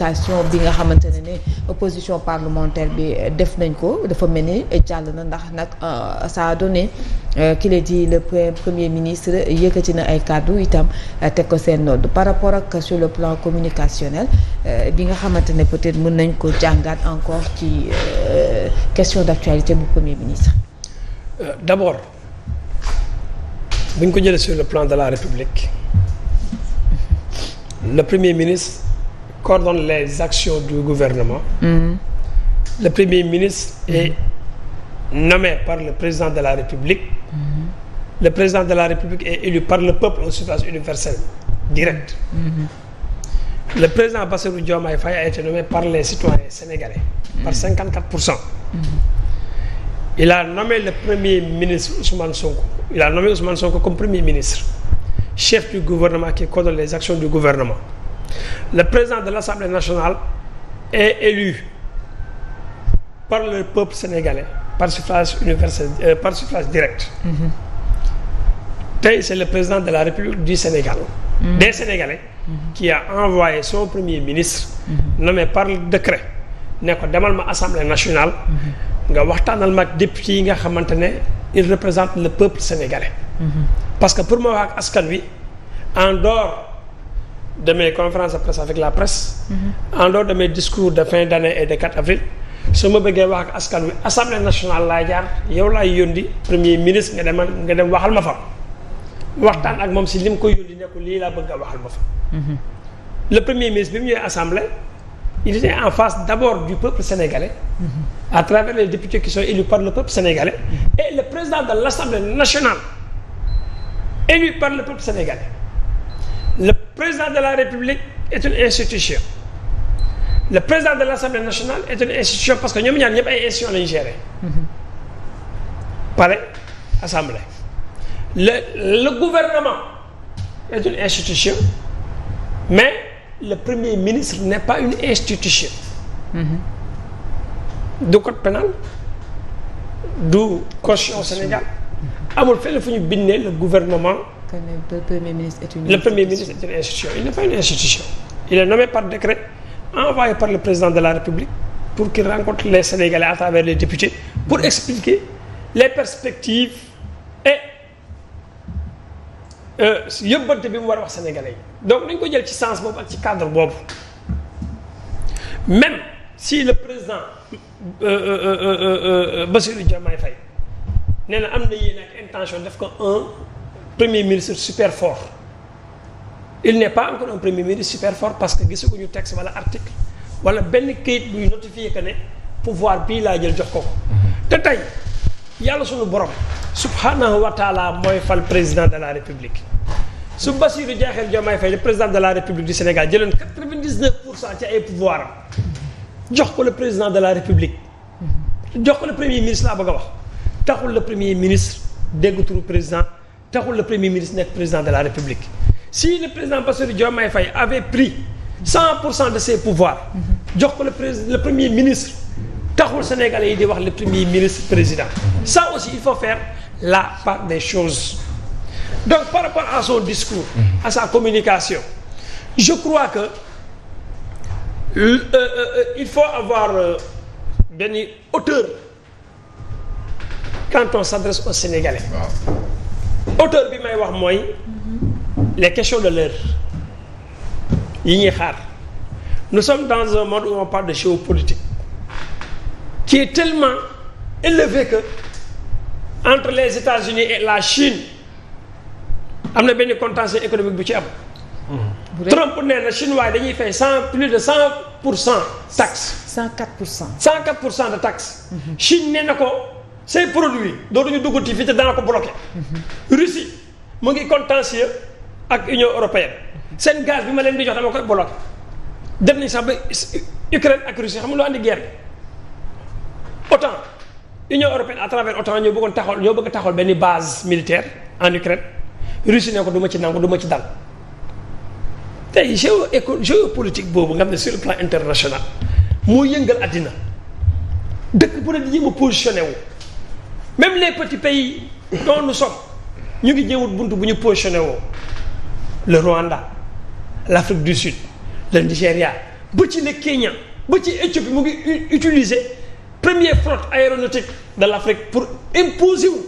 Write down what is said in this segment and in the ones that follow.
bi nga xamante ne opposition parlementaire bi def nañ ko dafa mel ni jàll na ndax nag ça a donné ki la di le premier ministre yëkkati na ay kàddu itam teg ko seen nodd par rapport ak sur le plan communicationnel bi nga xamante ne peut-être mën nañ ko jàngaat encore ci question d'actualité bu premier ministre. D'abord bu ñu ko jëlee sur le plan de la République le premier ministre coordonne les actions du gouvernement. Le premier ministre est nommé par le président de la République. Le président de la République est élu par le peuple au suffrage universel direct. Le président Bassirou Diomaye Faye a été nommé par les citoyens sénégalais par 54%. Il a nommé le premier ministre Ousmane Sonko. Il a nommé Ousmane Sonko comme premier ministre, chef du gouvernement qui coordonne les actions du gouvernement. Le président de l'Assemblée nationale est élu par le peuple sénégalais par suffrage universel, par suffrage direct. Tey c'est le président de la République du Sénégal, des Sénégalais, qui a envoyé son premier ministre, nommé par le décret, ne ko demal ma Assemblée nationale, nga waxtaanal ma ak député yi nga xamante ne il représente le peuple sénégalais. Parce que pour ma wax ak askan wi en dehors de mes conférences de presse avec la presse, en dehors de mes discours de fin d'année et de 4 avril, su ma bëggee wax ak askan wi Assemblée nationale laay jaar yow laay yónni premier ministre nga dem waxal ma fa waxtaan ak moom si li mu ko yónni ne ko lii laa bëgg a waxal ma fa. Le premier ministre bi mu ñëwee Assemblée il était en face d'abord du peuple sénégalais, à travers les députés qui sont élus par le peuple sénégalais, et le président de l'Assemblée nationale élu par le peuple sénégalais. Le président de la République est une institution. Le président de l'Assemblée nationale est une institution parce que ñoom ñaar ñëpp ay institutions lañu gérer. Palais, Assemblée. Le gouvernement est une institution, mais le premier ministre n'est pas une institution. Du code pénal, du constitution Sénégal. Amul fenn fu ñu bindee le gouvernement. Le premier ministre est une institution. Il n'est pas une institution. Il est nommé par décret, envoyé par le président de la République pour qu'il rencontre les Sénégalais à travers les députés pour expliquer les perspectives et yóbbante bi mu war a wax Sénégalais yi. Donc nañ ko jël ci sens boobu ak ci cadre boobu. Même si le président Bassirou Diomaye Faye nee na am na yéen ak intention def ko un premier ministre super fort, il n'est pas encore un premier ministre super fort parce que gisaguñu texte wala article wala benn kayit buy notifier que ne pouvoir bii laa jël jox ko te tey yàlla suñu borom subhanahu wa taala mooy fal président de la République. Su Bassirou Diomaye Faye le président de la République du Sénégal jëloon 99% ci ay pouvoir jox ko le président de la République, jox ko le premier ministre laa bëgg a wax, taxul le premier ministre dégg turu président, taxul le premier ministre nekk président de la République. Si le président Bassirou Diomaye Faye avait pris 100% de ses pouvoirs jox ko le premier ministre, taxul Sénégalais yi di wax le premier ministre président. Ça aussi il faut faire la part des choses. Donc par rapport à son discours, à sa communication, je crois que il faut avoir benn hauteur quand on s'adresse aux Sénégalais. Hauteur bi may wax mooy les questions de l'heure yi ñuy xaar. Nous sommes dans un monde où on parle de géopolitique qui est tellement élevé que entre les États-Unis et la Chine am na benn contentieux économique bu ci am. Trump nee na chinois yi dañuy fay plus de 100% taxe. 104%. 104% de taxe. Chine nee na ko say produits dootuñu duggati fii te dana ko bloqué. Russie mu ngi contentieux ak Union européenne seen gaz bi ma leen di jox dama koy bloqué. Dem nañ sax ba Ukraine ak Russie xam nga lu andi guerre bi. OTAN Union européenne à travers OTAN ñoo bëgg a taxawal benn base militaire en Ukraine. Russie ne ko du ma ci nangu du ma ci dal tey géopolitique boobu nga xam ne sur le plan international moo yëngal àddina dëkk bu ne di jéem a positionné wu même les petits pays dont nous sommes ñu ngi jéemut buntu bu ñu positionné woo le Rwanda l'Afrique du Sud le Nigeria ba ci le Kenya ba ci Éthiopie mu ngi utiliser première flotte aéronautique de l'Afrique pour imposer wu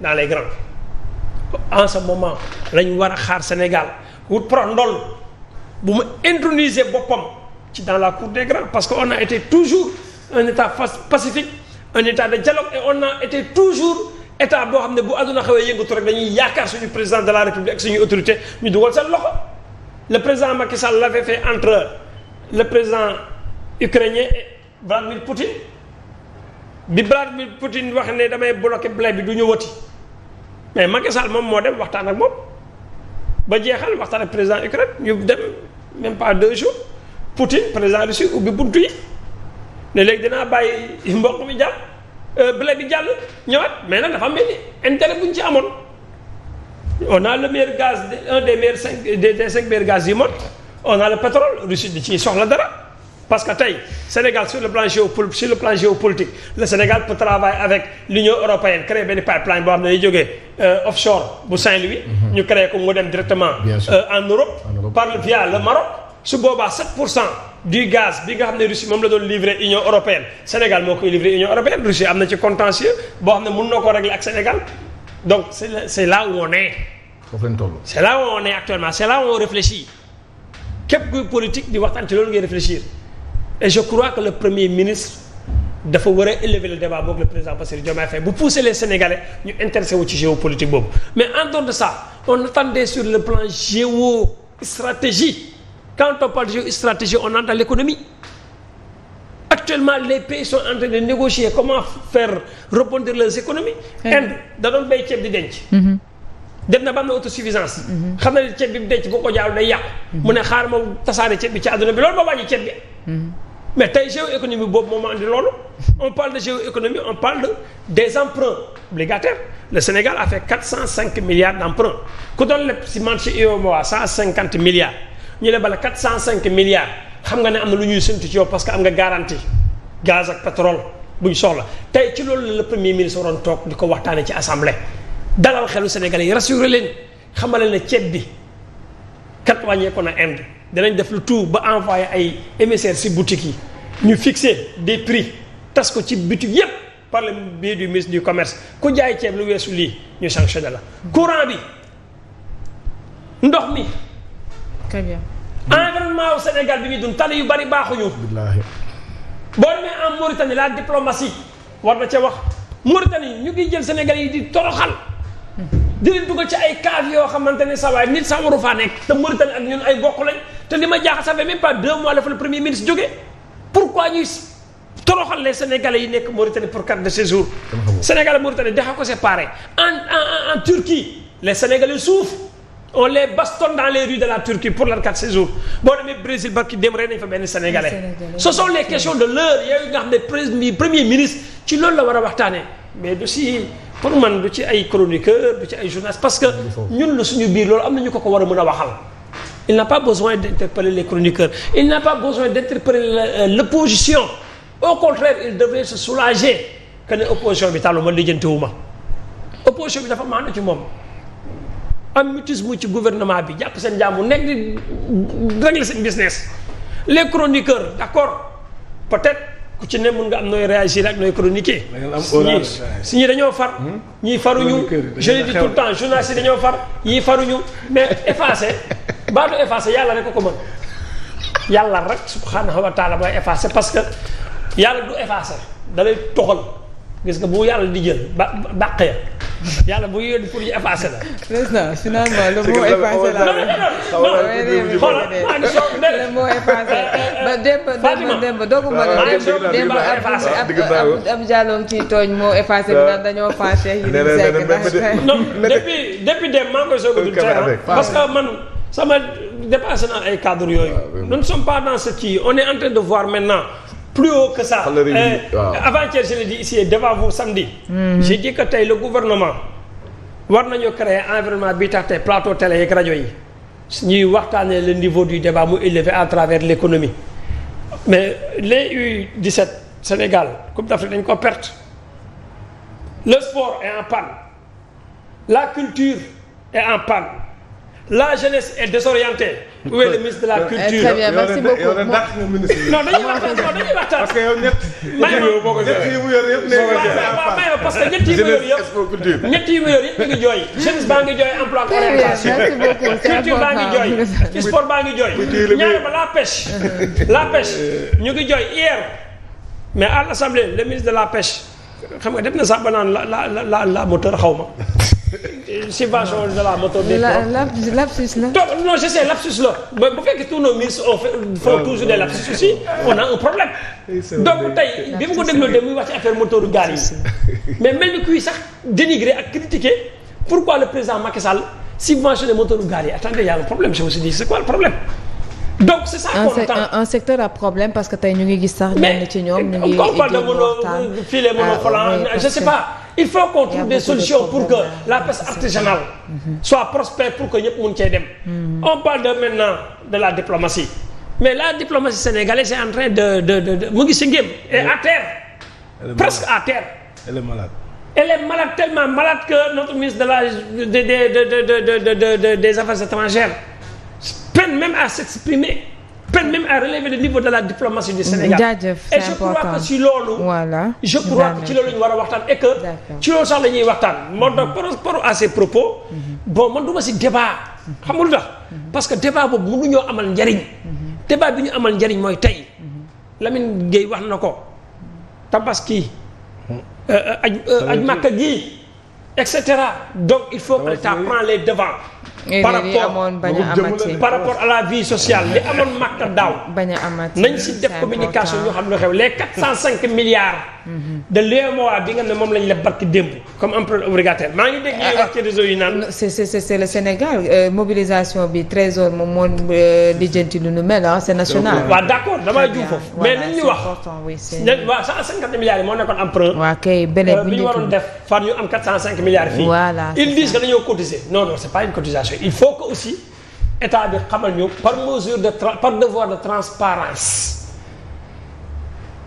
dans les grands. En ce moment lañ war a xaar Sénégal wut pro ndol bu mu introniser boppam ci dans la cour des grands parce que on a été toujours un état pacifique un état de dialogue et on a été toujours état boo xam ne bu àdduna xawee yëngatu rek dañuy yaakaar suñu président de la République ak suñu autorité ñu dugal seen loxo. Le président Macky Sall l'avait fait entre le président ukrainien et Vladimir Poutine bi Vladimir Poutine wax ne damay bloquer blé bi du ñu wati mais Macky Sall moom moo dem waxtaan ak moom ba jeexal waxtaan ak président Ukraine ñu dem même pas 2 jours Poutine président Russie ubbi buntu yi ne léegi dinaa bàyyi mboq mi jàll blé bi jàll ñëwaat mais nag dafa mel ni intérêt bu ñu ci amoon. On a le meilleur gaz un des meilleurs 5 meilleurs gaz du monde on a le pétrole Russie di ci soxla dara parce que tey Sénégal sur le plan géopolitique le Sénégal peut travailler avec l'Union européenne créer benn pipeline boo xam ne day jógee offshore bu Saint-Louis. ñu créer ko mu dem directement. En Europe via le Maroc. su boobaa 7% du gaz bi nga xam ne Russie moom la doon livrer Union européenne Sénégal moo koy livrer Union européenne Russie am na ci contentieux boo xam ne mën na ko régler ak Sénégal. Donc c'est là où on est. C'est là où on est actuellement c'est là où on réfléchit képp kuy politique di waxtaan ci loolu ngay réfléchir et je crois que le premier ministre dafa war a élever le débat boog le président Bassirou Diomaye Faye bu pousser les Sénégalais ñu intéressé wu ci géopolitique boobu mais en dehors de ça on attendait sur le plan géostratégie quand on parle de géostratégie on entend l'économie. Actuellement les pays sont en train de négocier comment faire rebondir leurs économies. Inde da doon béy ceeb di denc. dem na ba am na autosuffisance. xam na ne ceeb bi mu denc boo ko jaawul day yàqu. mu ne xaar ma tasaare ceeb bi ci àdduna bi loolu moo wàññi ceeb bi. mais tey géoéconomie boobu moo ma andi loolu. on parle de géoéconomie on parle des emprunts obligataires le Sénégal a fait 405 milliards d'emprunts ku doon leb si marché UEMOA 150 milliards ñu lebal 405 milliards. xam nga ne am na lu ñuy séntu ci yow parce que am nga garantie gaz ak pétrole bu ñu soxla tey ci loolu la le premier ministre waroon toog di ko waxtaanee ci assemblée dalal xelu Sénégalais yi rassuré leen xamale ne ceeb bi kat wàññeeku na Inde danañ def le tout ba envoyé ay émissaires ci boutique yi ñu fixer des prix tas ko ci boutique yépp par le biais du ministre du commerce ku jaay ceeb lu weesu lii ñu sanctionné la. courant bi ndox mi. Très bien. Environnement au Sénégal bi ñuy dund tali yu bari baaxuñu. boo demee en Mauritanie la diplomatie war na ca wax Mauritanie ñu ngi jël Sénégal yi di toroxal. di leen dugal ci ay cave yoo xamante ne saa waay nit sax waru faa nekk te Mauritanie ak ñun ay bokk lañ te li ma jaaxal ça fait même pas 2 mois la fa le premier ministre jógee pourquoi ñuy toroxal les Sénégalais yi nekk Mauritanie pour carte de séjour. Sénégal ak Mauritanie dafa ko séparé en Turquie les Sénégalais souffrent. On les bastonne dans les rues de la Turquie pour leur carte de séjour boo demee Brésil barki dem rey nañ fa benn Sénégalais ce sont les questions de l'heure yooyu nga xam ne premier ministre ci loolu la war a waxtaanee mais du si pour man du ci ay chroniqueur du ci ay journalistes parce que ñun la suñu biir loolu am na ñu ko war a mën a waxal il n'a pas besoin d'interpeller les chroniqueurs il n'a pas besoin d'interpeller l'opposition au contraire il devrait se soulager que ne opposition bi tàllu ma lijjantiwuma opposition bi dafa maanu ci moom am mutisme ci gouvernement bi jàpp seen jàmm nekk di régler seen business les chroniqueurs d'accord peut-être ku ci ne mun nga am nooy réagir ak nooy chroniquer si ñi dañoo far ñii faruñu je le dis tout le temps journalistes yi dañoo far ñii faruñu mais effacer baatu effacer yàlla rek ko mën yàlla rek subhanahu wa taala mooy effacer parce que yàlla du effacer da lay toxal gis nga bu yàlla di jël bàq ya yàlla bu yéen pour ñu effacer la. président finalement le mot effacé la. le mot effacé ba démb dooguma la démb ab jàlloon ci tooñ moo effacé bi naan dañoo fâché yi di sekk ndax non depuis dem maa ngi koy soog a dund parce que man sama dépassé naa ay cadres yooyu nous ne sommes pas dans ce qui on est en train de voir maintenant plus haut que ça. Avant-hier je l'ai dit ici devant vous samedi. J'ai dit que tey le gouvernement war nañoo créer environnement bi tax tey plateau télé yeeg rajo yi ñuy waxtaanee le niveau du débat mu élevé à travers l'économie mais les U17 Sénégal Coupe d'Afrique dañ ko perte le sport est en panne la culture est en panne la jeunesse est désorientée où est le ministre de la culture. Très bien, merci beaucoup. Non dañuy waxtaan parce que yow ñett yi mu yor yëpp parce que ñett yi mu yor yëpp ñu ngi jooy jeunesse baa ngi jooy emploi ak orientation merci beaucoup culture baa ngi jooy sport baa ngi jooy ñaar ba la pêche ñu ngi jooy hier mais à l'Assemblée le ministre de la pêche xam nga def na sax ba naan la moteur xaw ma subvention de la moteur des lapsus la non je sais lapsus la mais bu fekkee tous nos ministres font toujours des lapsus aussi on a un problème donc tey bi ma ko dégloo de muy wax ci affaire moteur gaar yi mais mel ni kuy sax dénigrer ak critiquer pourquoi le président Macky Sall subventionné moteur gaar yi attendez y a un problème je me suis dit c'est quoi le problème donc c'est ça qu'on attend un secteur à problème parce que tey ñu ngi gis sax ñenn ci ñoom ñu ngi on parle de filet monocolant je sais pas il faut qu'on trouve des solutions pour que la pêche artisanale soit prospère pour que ñëpp mun cee dem on parle de maintenant de la diplomatie mais la diplomatie sénégalaise est en train de mu ngi si ngéem et à terre presque à terre elle est malade tellement malade que notre ministre des affaires étrangères peine même à s'exprimer peine même à relever le niveau de la diplomatie du Sénégal. jaajëf et je crois que si loolu. voilà je crois que ci loolu ñu war a waxtaan et que. ci loolu sax la ñuy waxtaan. moo tax par rapport à ces propos. bon man du ma si débat. xam nga lu tax parce que débat boobu mënuñoo amal njariñ. débat bi ñu amal njariñ mooy tey. Lamine Gueye wax na ko. Tabaski. aj Makka gi et cetera donc il faut que l'État prend les devants. par rapport à la vie sociale li amoon Makka daaw. nañ si def communication ñoo xam ne xew les 405 milliards. de l'UEMOA bi nga ne moom lañ la barki démb comme emprunt obligataire maa ngi dégg ñuy wax ci réseau yi naan. c'est le Sénégal mobilisation bi trésor moom moo lijjanti lu nu mel c'est national. waaw d'accord damay juum foofu. mais nañ ñu wax waaw 150 milliards yi moo nekkoon emprunt. waaw kay beneen bi ñu waroon def far ñu am 405 milliards fii. voilà ils disent que dañoo cotiser non c'est pas une cotisation il faut que aussi état bi xamal ñu par mesure par devoir de transparence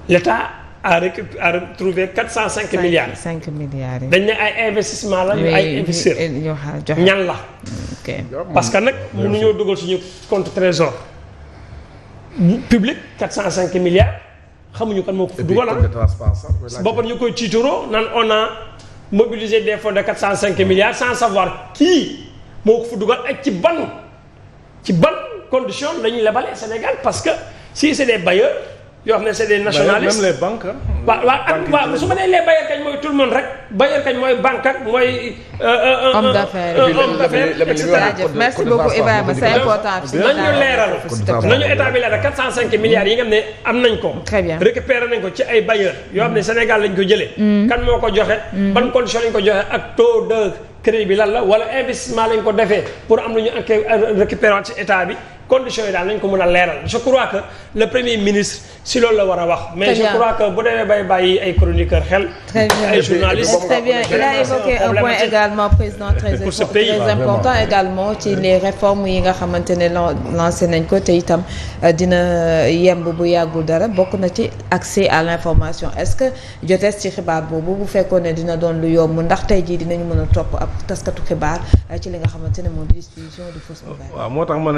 l'état a retrouvé 405 milliards. 5 milliards yi. dañ ne ay investissement la ñu ay investisseurs ñan la. parce que nag mënuñoo dugal suñu compte trésor public 405 milliards xamuñu kan moo ko fa dugal boppam ñu koy tiituroo naan on a mobilisé des fonds de 405 milliards sans savoir qui moo ko fa dugal ak ci ban condition lañuy lebale Sénégal parce que si c'est des bailleurs yoo xam ne c'est des nationalistes même les banques waaw su ma nee les bailleurs kañ mooy tout le monde rek bailleur kañ mooy banque ak mooy homme d'affaires et cetera. merci beaucoup Ibrahima c'est important. nañu leeral nañu état bi leeral 405 milliards yi nga xam ne am nañ ko. très bien récupéré nañ ko ci ay bailleurs yoo xam ne Sénégal lañ ko jëlee. kan moo ko joxe. ban condition lañ ko joxe ak taux de crédit bi lan la wala investissement lañ ko defee pour am lu ñu récupéré ci état bi. conditions yi daal nañ ko mën a leeral je crois que le premier ministre si loolu la war a wax. mais je crois que bu demee bay bàyyi ay chroniqueurs xel. ay journalistes. très bien il a évoqué un point également président très important également ci les réformes yi nga xamante ne lancé nañ ko te itam dina yemb bu yàggul dara bokk na ci accès à l'information est-ce que jotees ci xibaar boobu bu fekkoon ne dina doon lu yomb ndax tey jii dinañu mën a topp ab taskatu xibaar ci li nga xamante ne moo di distribution de fausses nouvelles. waaw moo tax ma ne